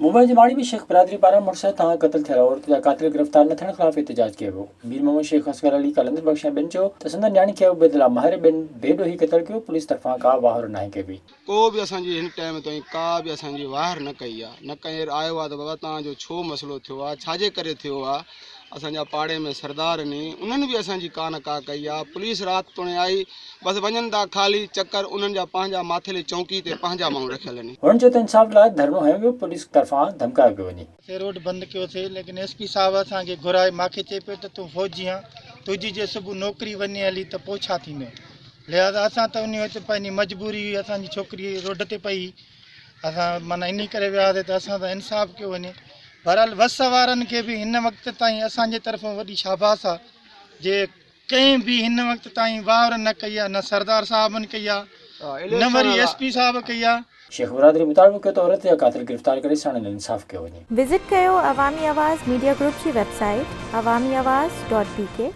मुंबई जे माड़ी में शेख बिरादरी पारां मुड़ुस तां क़त्ल थियल औरत जा क़ातिल गिरफ़्तार न थियण ख़िलाफ़ एहतिजाज कयो वियो। मीर मोहम्मद शेख असगर अली कलंदर बख़्श ऐं ॿियनि चयो त संदनि न्याणी खे उबैदुल्ला महर ॿिनि बेॾोही क़त्ल कयो। पुलिस तरफ़ां का वाहर नाहे कई वई। को बि असांजी हिन टाइम ताईं का बि असांजी वाहर न कई आहे, न केरु आयो आहे त बाबा तव्हांजो छो मसइलो थियो आहे, छाजे करे थियो आहे। असांजा पाड़े में सरदार नी उन्हनि बि असांजी का न का कई आहे। पुलिस राति तुणे आई, बसि वञनि था खाली चकर, उन्हनि जा पंहिंजा माथेली चौकी ते पंहिंजा माण्हू रखियल आहिनि। हुननि चयो त इंसाफ़ लाइ धरनो हंयो वियो, पुलिस तरफ़ां धमकायो पियो वञे। रोड बंदि कयोसीं, लेकिन एसपी साहब असांखे घुराए, मूंखे चए पियो त तूं फौजी आहीं, तुंहिंजी जे सुबुह नौकिरी वञे हली त पोइ छा थींदो। लिहाज़ा असां त उन वक़्तु पंहिंजी मजबूरी हुई, असांजी छोकिरी रोड ते पई, असां माना इन करे वियासीं त असां त इंसाफ़ कयो वञे। बहरहाल बस वारनि खे बि हिन वक़्त ताईं असांजे तरफ़ां वॾी शाबाश आहे, जे कंहिं बि हिन वक़्त ताईं वार न कई आहे, न सरदार साहबनि कई आहे, न वरी एसपी साहब कई आहे। शेख बिरादरी मुताबिक़ कयो त औरत जा क़ातिल गिरफ़्तार करे साणनि इंसाफ़ कयो वञे। विज़िट कयो अवामी आवाज़ मीडिया ग्रुप जी वेबसाइट awamiawaz.pk।